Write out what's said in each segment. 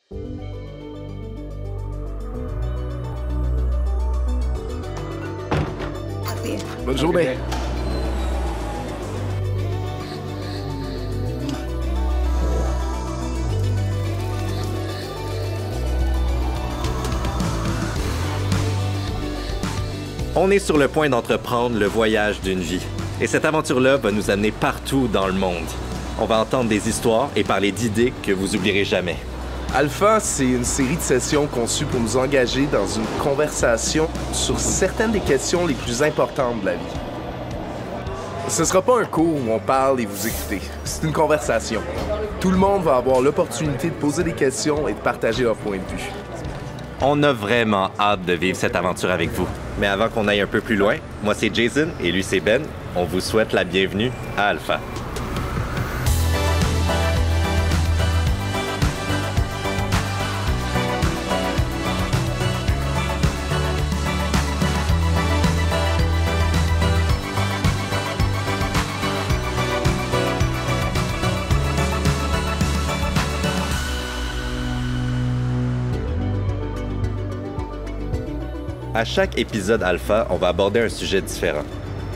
Bonne journée. On est sur le point d'entreprendre le voyage d'une vie. Et cette aventure-là va nous amener partout dans le monde. On va entendre des histoires et parler d'idées que vous oublierez jamais. Alpha, c'est une série de sessions conçues pour nous engager dans une conversation sur certaines des questions les plus importantes de la vie. Ce sera pas un cours où on parle et vous écoutez. C'est une conversation. Tout le monde va avoir l'opportunité de poser des questions et de partager leur point de vue. On a vraiment hâte de vivre cette aventure avec vous. Mais avant qu'on aille un peu plus loin, moi c'est Jason et lui c'est Ben. On vous souhaite la bienvenue à Alpha. À chaque épisode Alpha, on va aborder un sujet différent.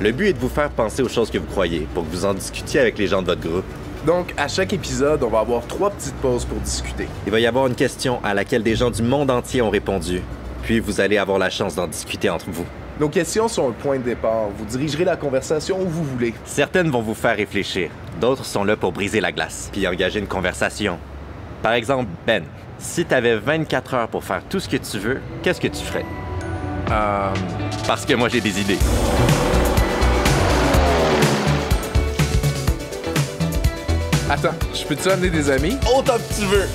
Le but est de vous faire penser aux choses que vous croyez, pour que vous en discutiez avec les gens de votre groupe. Donc, à chaque épisode, on va avoir 3 petites pauses pour discuter. Il va y avoir une question à laquelle des gens du monde entier ont répondu, puis vous allez avoir la chance d'en discuter entre vous. Nos questions sont un point de départ. Vous dirigerez la conversation où vous voulez. Certaines vont vous faire réfléchir, d'autres sont là pour briser la glace, puis engager une conversation. Par exemple, Ben, si tu avais 24 heures pour faire tout ce que tu veux, qu'est-ce que tu ferais? Parce que moi j'ai des idées. Attends, je peux-tu amener des amis? Autant que tu veux!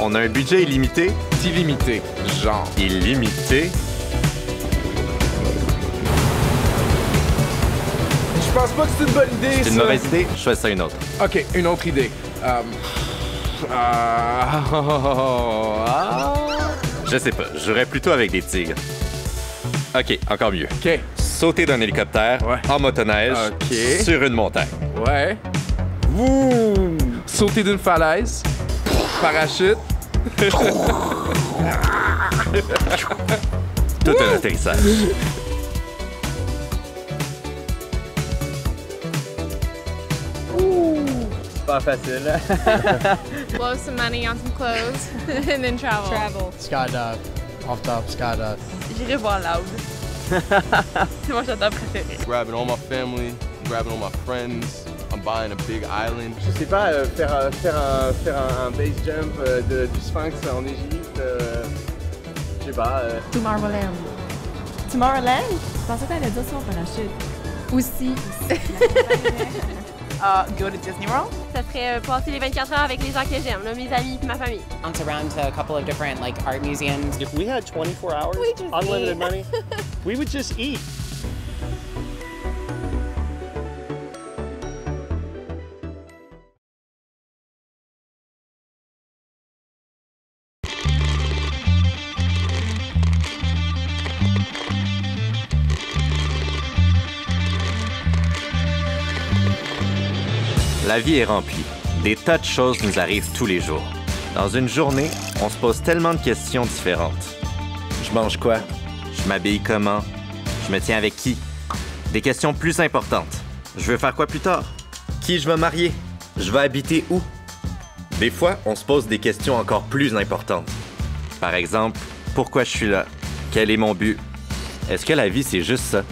On a un budget illimité? Illimité, genre. Illimité? Je pense pas que c'est une bonne idée, C'est une mauvaise idée? Je fais ça une autre. OK, une autre idée. Je sais pas, je jouerais plutôt avec des tigres. OK, encore mieux. OK. Sauter d'un hélicoptère en motoneige sur une montagne. Ouais. Ouh! Sauter d'une falaise. Parachute. Tout un atterrissage. Pas facile. Blow some money on some clothes and then travel. Skydive. Off top, skydive. J'irai voir Loud. C'est mon chanteur préféré. Grabbing all my family, grabbing all my friends. I'm buying a big island. Je sais pas, faire un base jump du Sphinx en Égypte. Je sais pas. Tomorrowland. Tomorrowland? Je pensais que t'allais dire ça en parachute. Aussi. Go to Disney World. Ça serait passer les 24 heures avec les gens que j'aime, là, mes amis et ma famille. Bounce around to a couple of different like art museums. If we had 24 hours, We just unlimited eat. money, we would just eat. La vie est remplie. Des tas de choses nous arrivent tous les jours. Dans une journée, on se pose tellement de questions différentes. Je mange quoi? Je m'habille comment? Je me tiens avec qui? Des questions plus importantes. Je veux faire quoi plus tard? Qui je vais marier? Je vais habiter où? Des fois, on se pose des questions encore plus importantes. Par exemple, pourquoi je suis là? Quel est mon but? Est-ce que la vie, c'est juste ça?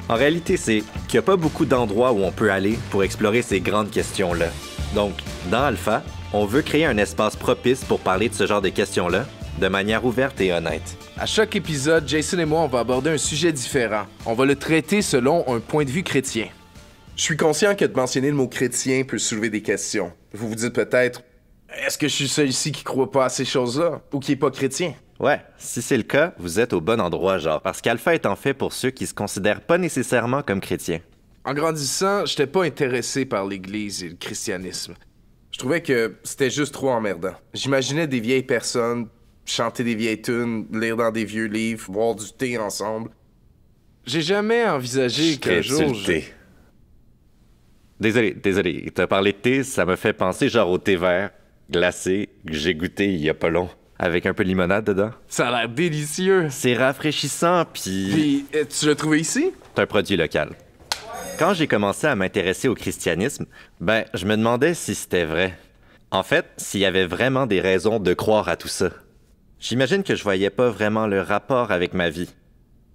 En réalité, c'est qu'il n'y a pas beaucoup d'endroits où on peut aller pour explorer ces grandes questions-là. Donc, dans Alpha, on veut créer un espace propice pour parler de ce genre de questions-là, de manière ouverte et honnête. À chaque épisode, Jason et moi, on va aborder un sujet différent. On va le traiter selon un point de vue chrétien. Je suis conscient que de mentionner le mot chrétien peut soulever des questions. Vous vous dites peut-être, est-ce que je suis seul ici qui croit pas à ces choses-là ou qui est pas chrétien? Ouais, si c'est le cas, vous êtes au bon endroit, genre, parce qu'Alpha est en fait pour ceux qui se considèrent pas nécessairement comme chrétiens. En grandissant, j'étais pas intéressé par l'Église et le christianisme. Je trouvais que c'était juste trop emmerdant. J'imaginais des vieilles personnes chanter des vieilles tunes, lire dans des vieux livres, boire du thé ensemble. J'ai jamais envisagé qu'un jour... thé. Désolé. T'as parlé de thé, ça me fait penser genre au thé vert, glacé, que j'ai goûté il y a pas long, avec un peu de limonade dedans. Ça a l'air délicieux. C'est rafraîchissant, puis tu l'as trouvé ici? c'est un produit local. Quand j'ai commencé à m'intéresser au christianisme, je me demandais si c'était vrai. En fait, s'il y avait vraiment des raisons de croire à tout ça. J'imagine que je voyais pas vraiment le rapport avec ma vie.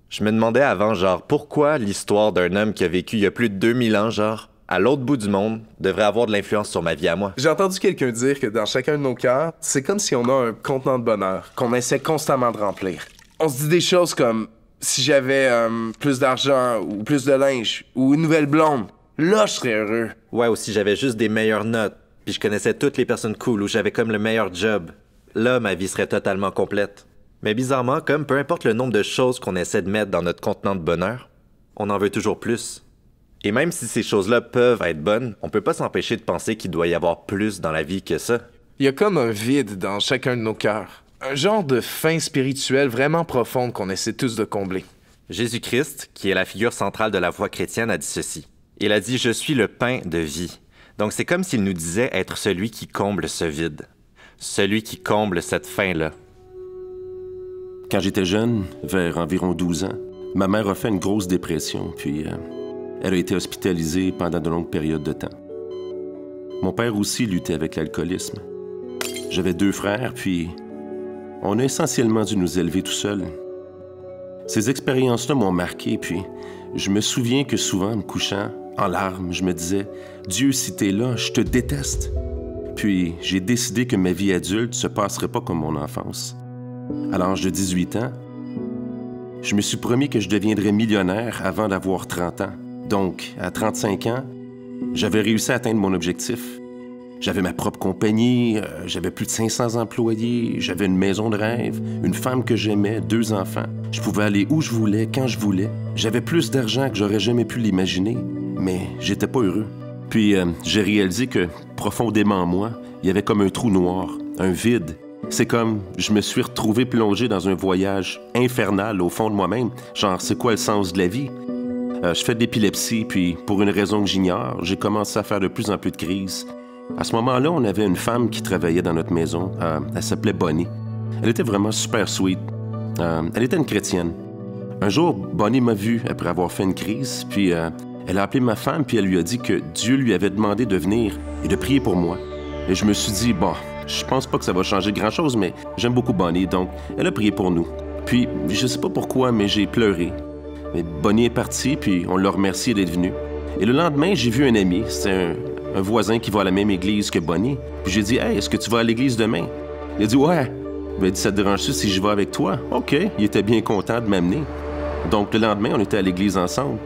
Je me demandais avant, genre, pourquoi l'histoire d'un homme qui a vécu il y a plus de 2000 ans, genre, à l'autre bout du monde, devrait avoir de l'influence sur ma vie à moi. J'ai entendu quelqu'un dire que dans chacun de nos cœurs, c'est comme si on a un contenant de bonheur qu'on essaie constamment de remplir. On se dit des choses comme « si j'avais plus d'argent ou plus de linge ou une nouvelle blonde, là je serais heureux. » Ouais, ou si j'avais juste des meilleures notes, puis je connaissais toutes les personnes cool ou j'avais comme le meilleur job, là ma vie serait totalement complète. Mais bizarrement, comme peu importe le nombre de choses qu'on essaie de mettre dans notre contenant de bonheur, on en veut toujours plus. Et même si ces choses-là peuvent être bonnes, on peut pas s'empêcher de penser qu'il doit y avoir plus dans la vie que ça. Il y a comme un vide dans chacun de nos cœurs. Un genre de faim spirituelle vraiment profonde qu'on essaie tous de combler. Jésus-Christ, qui est la figure centrale de la foi chrétienne, a dit ceci. Il a dit « Je suis le pain de vie ». Donc c'est comme s'il nous disait être celui qui comble ce vide. Celui qui comble cette faim-là. Quand j'étais jeune, vers environ 12 ans, ma mère a fait une grosse dépression, puis elle a été hospitalisée pendant de longues périodes de temps. Mon père aussi luttait avec l'alcoolisme. J'avais 2 frères, puis on a essentiellement dû nous élever tout seuls. Ces expériences-là m'ont marqué, puis je me souviens que souvent, me couchant, en larmes, je me disais « Dieu, si t'es là, je te déteste ». Puis j'ai décidé que ma vie adulte se passerait pas comme mon enfance. À l'âge de 18 ans, je me suis promis que je deviendrais millionnaire avant d'avoir 30 ans. Donc, à 35 ans, j'avais réussi à atteindre mon objectif. J'avais ma propre compagnie, j'avais plus de 500 employés, j'avais une maison de rêve, une femme que j'aimais, 2 enfants. Je pouvais aller où je voulais, quand je voulais. J'avais plus d'argent que j'aurais jamais pu l'imaginer, mais j'étais pas heureux. Puis j'ai réalisé que, profondément en moi, il y avait comme un trou noir, un vide. C'est comme, je me suis retrouvé plongé dans un voyage infernal au fond de moi-même. Genre, c'est quoi le sens de la vie? Je fais de l'épilepsie, puis pour une raison que j'ignore, j'ai commencé à faire de plus en plus de crises. À ce moment-là, on avait une femme qui travaillait dans notre maison. Elle s'appelait Bonnie. Elle était vraiment super sweet. Elle était une chrétienne. Un jour, Bonnie m'a vu après avoir fait une crise, puis elle a appelé ma femme, puis elle lui a dit que Dieu lui avait demandé de venir et de prier pour moi. Et je me suis dit, bon, je pense pas que ça va changer grand-chose, mais j'aime beaucoup Bonnie, donc elle a prié pour nous. Puis, je sais pas pourquoi, mais j'ai pleuré. Mais Bonnie est partie, puis on l'a remercié d'être venu. Et le lendemain, j'ai vu un ami, c'était un voisin qui va à la même église que Bonnie. Puis j'ai dit, « Hey, est-ce que tu vas à l'église demain? » Il a dit, « Ouais. » Il m'a dit, « Ça te dérange-tu si je vais avec toi? » OK. Il était bien content de m'amener. Donc, le lendemain, on était à l'église ensemble.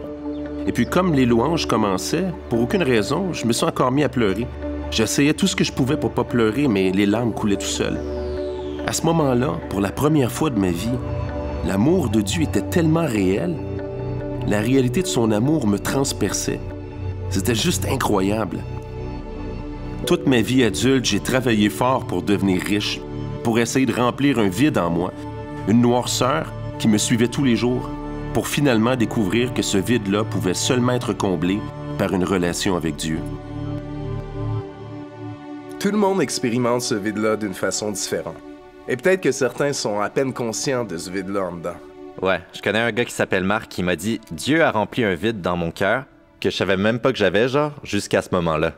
Et puis, comme les louanges commençaient, pour aucune raison, je me suis encore mis à pleurer. J'essayais tout ce que je pouvais pour pas pleurer, mais les larmes coulaient tout seules. À ce moment-là, pour la première fois de ma vie, l'amour de Dieu était tellement réel. La réalité de son amour me transperçait. C'était juste incroyable. Toute ma vie adulte, j'ai travaillé fort pour devenir riche, pour essayer de remplir un vide en moi, une noirceur qui me suivait tous les jours, pour finalement découvrir que ce vide-là pouvait seulement être comblé par une relation avec Dieu. Tout le monde expérimente ce vide-là d'une façon différente. Et peut-être que certains sont à peine conscients de ce vide-là en dedans. Ouais, je connais un gars qui s'appelle Marc qui m'a dit « Dieu a rempli un vide dans mon cœur que je savais même pas que j'avais, genre, jusqu'à ce moment-là. »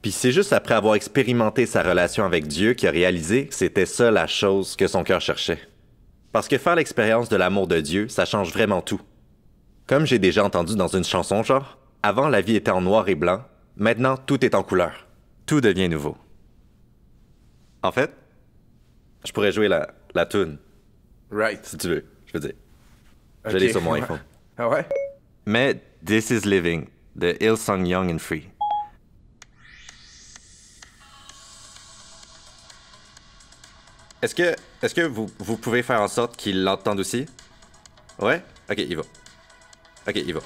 Puis c'est juste après avoir expérimenté sa relation avec Dieu qu'il a réalisé que c'était ça la chose que son cœur cherchait. Parce que faire l'expérience de l'amour de Dieu, ça change vraiment tout. Comme j'ai déjà entendu dans une chanson, genre, avant la vie était en noir et blanc, maintenant tout est en couleur. Tout devient nouveau. En fait, je pourrais jouer la tune. Right. Si tu veux, je veux dire. Je l'ai sur mon iPhone. Ah ouais? Mais This is Living, de Hillsong Young and Free. Est-ce que vous pouvez faire en sorte qu'il l'entende aussi? Ouais? Ok, il va. Ok, il va.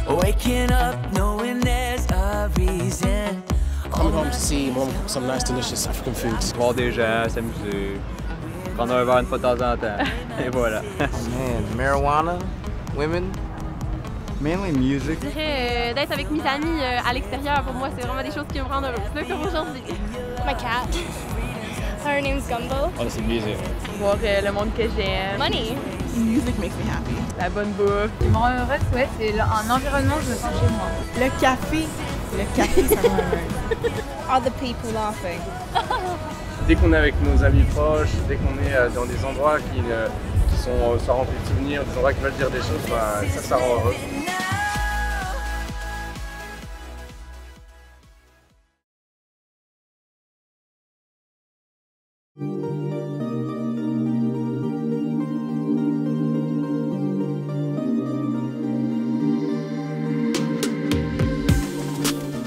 Waking up knowing there's a reason. Coming home to see mom cook some nice delicious African foods. Voir des gens, s'amuser. Prendre un verre une fois de temps en temps. Et voilà. Man, marijuana, women, mainly music. Je dirais d'être avec mes amis à l'extérieur. Pour moi, c'est vraiment des choses qui me rendent heureux. C'est comme aujourd'hui. My cat. Her name's Gumbo. Oh, c'est music. Voir le monde que j'aime. Money. Music makes me happy. La bonne bouffe. Ce qui me rend heureuse, ouais, c'est un environnement où je me sens chez moi. Le café. Le café, ça me rend heureuse. All the people laughing. Dès qu'on est avec nos amis proches, dès qu'on est dans des endroits qui sont remplis de souvenirs, des endroits qui veulent dire des choses, bah, ça rend heureux.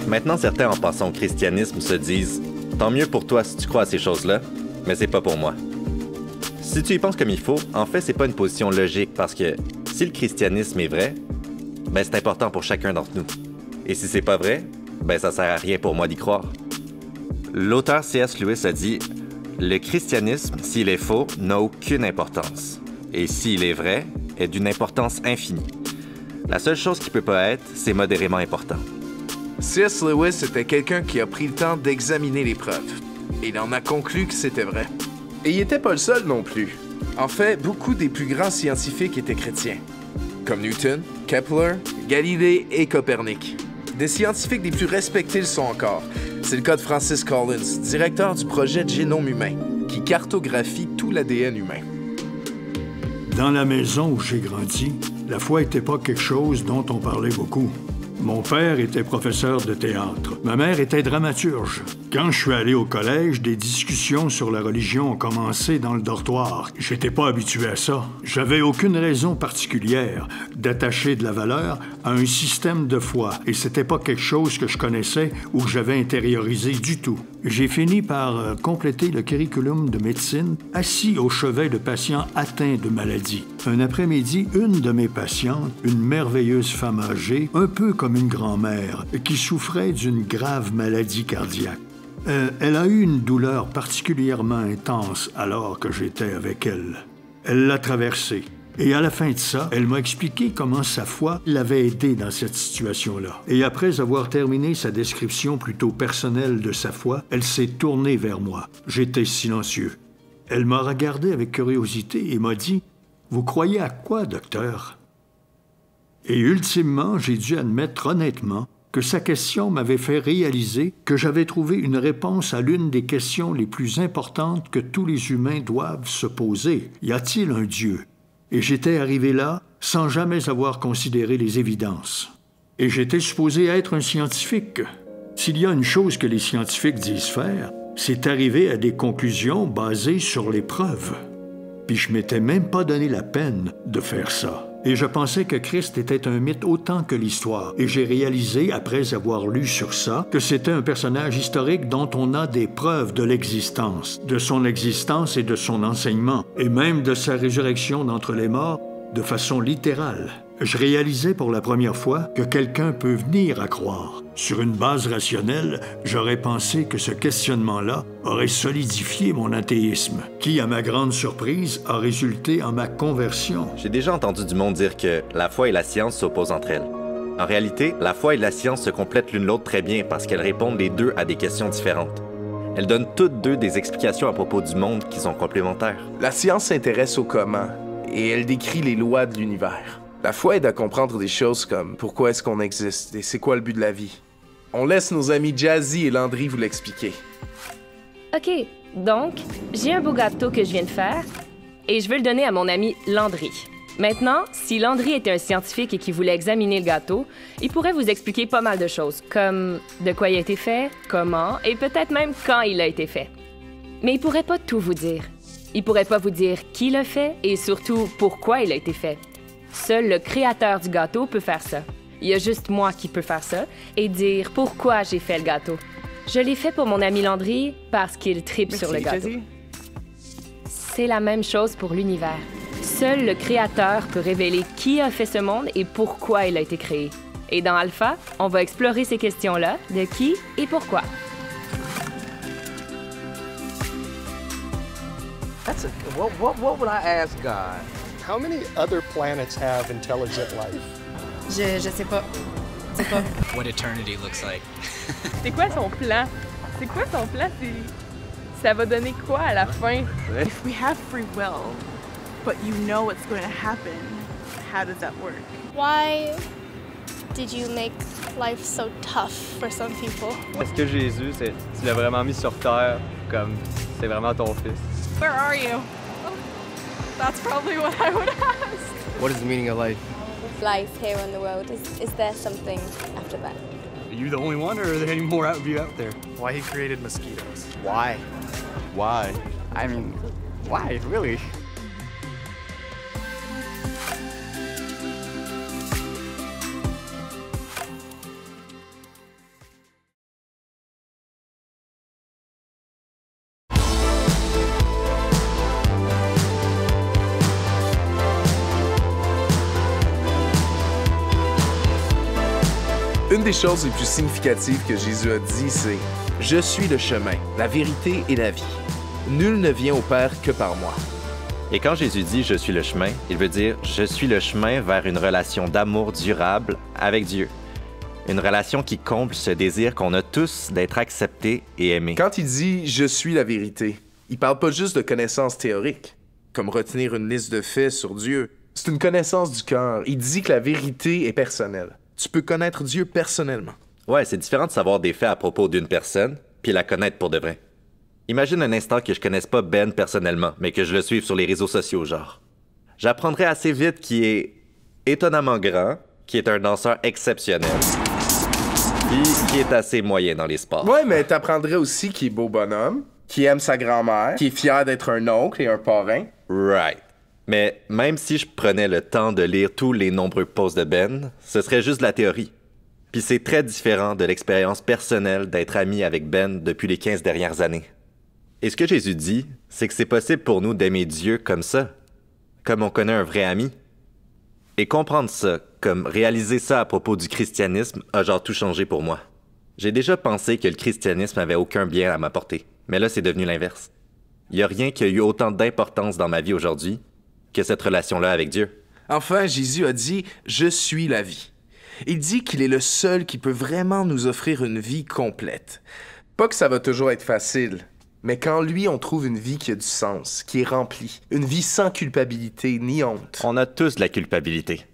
Maintenant, certains en passant au christianisme se disent « Tant mieux pour toi si tu crois à ces choses-là, mais c'est pas pour moi. » Si tu y penses comme il faut, en fait, c'est pas une position logique parce que si le christianisme est vrai, ben c'est important pour chacun d'entre nous. Et si c'est pas vrai, ben ça sert à rien pour moi d'y croire. L'auteur C.S. Lewis a dit « Le christianisme, s'il est faux, n'a aucune importance. Et s'il est vrai, est d'une importance infinie. La seule chose qui peut pas être, c'est modérément important. » C.S. Lewis était quelqu'un qui a pris le temps d'examiner les preuves. Et il en a conclu que c'était vrai. Et il n'était pas le seul non plus. En fait, beaucoup des plus grands scientifiques étaient chrétiens. Comme Newton, Kepler, Galilée et Copernic. Des scientifiques des plus respectés le sont encore. C'est le cas de Francis Collins, directeur du projet Génome humain, qui cartographie tout l'ADN humain. Dans la maison où j'ai grandi, la foi n'était pas quelque chose dont on parlait beaucoup. Mon père était professeur de théâtre. Ma mère était dramaturge. Quand je suis allé au collège, des discussions sur la religion ont commencé dans le dortoir. J'étais pas habitué à ça. J'avais aucune raison particulière d'attacher de la valeur à un système de foi, et c'était pas quelque chose que je connaissais ou que j'avais intériorisé du tout. J'ai fini par compléter le curriculum de médecine assis au chevet de patients atteints de maladies. Un après-midi, une de mes patientes, une merveilleuse femme âgée, un peu comme une grand-mère, qui souffrait d'une grave maladie cardiaque. Elle a eu une douleur particulièrement intense alors que j'étais avec elle. Elle l'a traversée. Et à la fin de ça, elle m'a expliqué comment sa foi l'avait aidée dans cette situation-là. Et après avoir terminé sa description plutôt personnelle de sa foi, elle s'est tournée vers moi. J'étais silencieux. Elle m'a regardé avec curiosité et m'a dit « Vous croyez à quoi, docteur? » Et ultimement, j'ai dû admettre honnêtement que sa question m'avait fait réaliser que j'avais trouvé une réponse à l'une des questions les plus importantes que tous les humains doivent se poser. Y a-t-il un Dieu? Et j'étais arrivé là sans jamais avoir considéré les évidences. Et j'étais supposé être un scientifique. S'il y a une chose que les scientifiques disent faire, c'est arriver à des conclusions basées sur les preuves. Puis je m'étais même pas donné la peine de faire ça. Et je pensais que Christ était un mythe autant que l'histoire. Et j'ai réalisé, après avoir lu sur ça, que c'était un personnage historique dont on a des preuves de l'existence, de son existence et de son enseignement, et même de sa résurrection d'entre les morts de façon littérale. Je réalisais pour la première fois que quelqu'un peut venir à croire. Sur une base rationnelle, j'aurais pensé que ce questionnement-là aurait solidifié mon athéisme, qui, à ma grande surprise, a résulté en ma conversion. J'ai déjà entendu du monde dire que la foi et la science s'opposent entre elles. En réalité, la foi et la science se complètent l'une l'autre très bien parce qu'elles répondent les deux à des questions différentes. Elles donnent toutes deux des explications à propos du monde qui sont complémentaires. La science s'intéresse au comment, et elle décrit les lois de l'univers. La foi aide à comprendre des choses comme pourquoi est-ce qu'on existe et c'est quoi le but de la vie. On laisse nos amis Jazzy et Landry vous l'expliquer. OK, donc, j'ai un beau gâteau que je viens de faire et je veux le donner à mon ami Landry. Maintenant, si Landry était un scientifique et qu'il voulait examiner le gâteau, il pourrait vous expliquer pas mal de choses, comme de quoi il a été fait, comment et peut-être même quand il a été fait. Mais il pourrait pas tout vous dire. Il pourrait pas vous dire qui l'a fait et surtout pourquoi il a été fait. Seul le créateur du gâteau peut faire ça. Il y a juste moi qui peux faire ça et dire pourquoi j'ai fait le gâteau. Je l'ai fait pour mon ami Landry parce qu'il tripe sur le gâteau. C'est la même chose pour l'univers. Seul le créateur peut révéler qui a fait ce monde et pourquoi il a été créé. Et dans Alpha, on va explorer ces questions-là de qui et pourquoi. That's That's a, what would I ask God? How many other planets have intelligent life? Je sais pas. Je sais pas. What eternity looks like. C'est quoi son plan? C'est quoi son plan? Ça va donner quoi à la fin? If we have free will, but you know what's going to happen, how does that work? Why did you make life so tough for some people? Est-ce que Jésus, tu l'as vraiment mis sur terre comme c'est vraiment ton fils? Where are you? That's probably what I would ask. What is the meaning of life? Life here on the world, is there something after that? Are you the only one, or are there any more of you out there? Why he created mosquitoes? Why? Why? I mean, why, really? Une des choses les plus significatives que Jésus a dit, c'est « Je suis le chemin, la vérité et la vie. Nul ne vient au Père que par moi. » Et quand Jésus dit « Je suis le chemin », il veut dire « Je suis le chemin vers une relation d'amour durable avec Dieu. » Une relation qui comble ce désir qu'on a tous d'être acceptés et aimés. Quand il dit « Je suis la vérité », il parle pas juste de connaissances théoriques, comme retenir une liste de faits sur Dieu. C'est une connaissance du cœur. Il dit que la vérité est personnelle. Tu peux connaître Dieu personnellement. Ouais, c'est différent de savoir des faits à propos d'une personne, puis la connaître pour de vrai. Imagine un instant que je connaisse pas Ben personnellement, mais que je le suive sur les réseaux sociaux, genre. J'apprendrai assez vite qu'il est étonnamment grand, qu'il est un danseur exceptionnel, puis qu'il est assez moyen dans les sports. Ouais, mais t'apprendrais aussi qu'il est beau bonhomme, qu'il aime sa grand-mère, qu'il est fier d'être un oncle et un parrain. Right. Mais même si je prenais le temps de lire tous les nombreux posts de Ben, ce serait juste la théorie. Puis c'est très différent de l'expérience personnelle d'être ami avec Ben depuis les 15 dernières années. Et ce que Jésus dit, c'est que c'est possible pour nous d'aimer Dieu comme ça, comme on connaît un vrai ami. Et comprendre ça, comme réaliser ça à propos du christianisme, a genre tout changé pour moi. J'ai déjà pensé que le christianisme avait aucun bien à m'apporter, mais là c'est devenu l'inverse. Il n'y a rien qui a eu autant d'importance dans ma vie aujourd'hui que cette relation-là avec Dieu. Enfin, Jésus a dit « Je suis la vie ». Il dit qu'il est le seul qui peut vraiment nous offrir une vie complète. Pas que ça va toujours être facile, mais qu'en lui, on trouve une vie qui a du sens, qui est remplie, une vie sans culpabilité ni honte. On a tous de la culpabilité.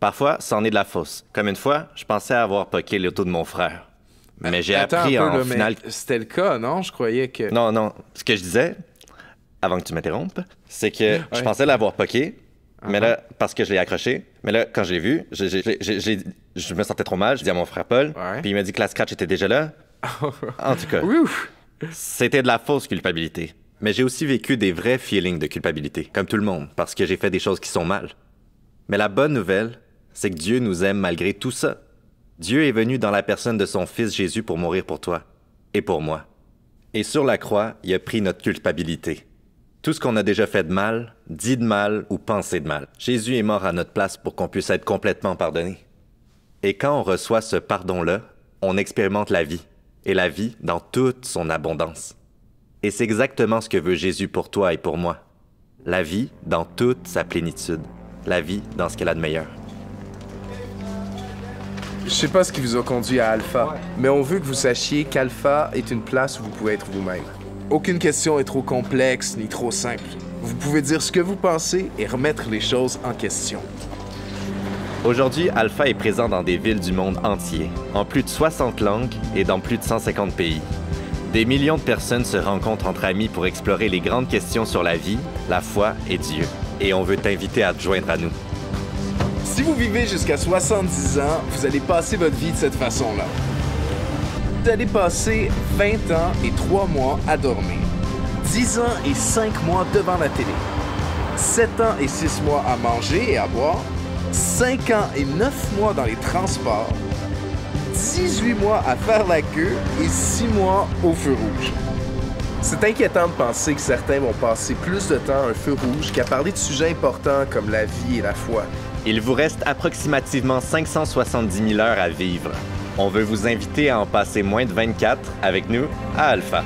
Parfois, c'en est de la fausse. Comme une fois, je pensais avoir poqué l'auto de mon frère. Mais j'ai appris en finale... C'était le cas, non? Je croyais que... Non. Ce que je disais, avant que tu m'interrompes, c'est que je pensais l'avoir poqué, mais là, parce que je l'ai accroché. Mais là, quand je l'ai vu, je me sentais trop mal. J'ai dit à mon frère Paul, puis il m'a dit que la scratch était déjà là. En tout cas, c'était de la fausse culpabilité. Mais j'ai aussi vécu des vrais feelings de culpabilité, comme tout le monde, parce que j'ai fait des choses qui sont mal. Mais la bonne nouvelle, c'est que Dieu nous aime malgré tout ça. Dieu est venu dans la personne de son Fils Jésus pour mourir pour toi et pour moi. Et sur la croix, il a pris notre culpabilité. Tout ce qu'on a déjà fait de mal, dit de mal ou pensé de mal. Jésus est mort à notre place pour qu'on puisse être complètement pardonné. Et quand on reçoit ce pardon-là, on expérimente la vie, et la vie dans toute son abondance. Et c'est exactement ce que veut Jésus pour toi et pour moi. La vie dans toute sa plénitude. La vie dans ce qu'elle a de meilleur. Je sais pas ce qui vous a conduit à Alpha, mais on veut que vous sachiez qu'Alpha est une place où vous pouvez être vous-même. Aucune question est trop complexe ni trop simple. Vous pouvez dire ce que vous pensez et remettre les choses en question. Aujourd'hui, Alpha est présent dans des villes du monde entier, en plus de 60 langues et dans plus de 150 pays. Des millions de personnes se rencontrent entre amis pour explorer les grandes questions sur la vie, la foi et Dieu. Et on veut t'inviter à te joindre à nous. Si vous vivez jusqu'à 70 ans, vous allez passer votre vie de cette façon-là. Vous allez passer 20 ans et 3 mois à dormir, 10 ans et 5 mois devant la télé, 7 ans et 6 mois à manger et à boire, 5 ans et 9 mois dans les transports, 18 mois à faire la queue et 6 mois au feu rouge. C'est inquiétant de penser que certains vont passer plus de temps à un feu rouge qu'à parler de sujets importants comme la vie et la foi. Il vous reste approximativement 570 000 heures à vivre. On veut vous inviter à en passer moins de 24 avec nous à Alpha.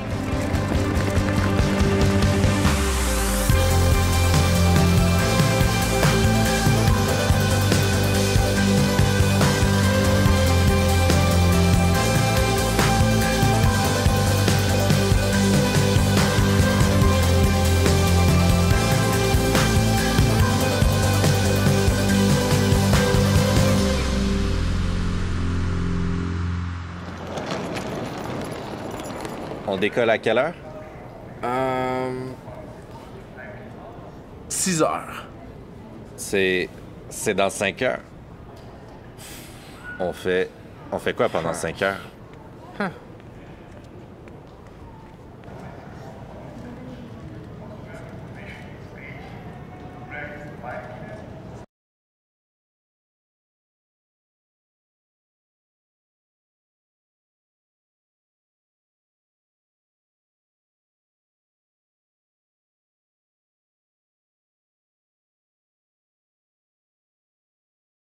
On décolle à quelle heure? 6 heures. C'est dans 5 heures. On fait quoi pendant 5 heures?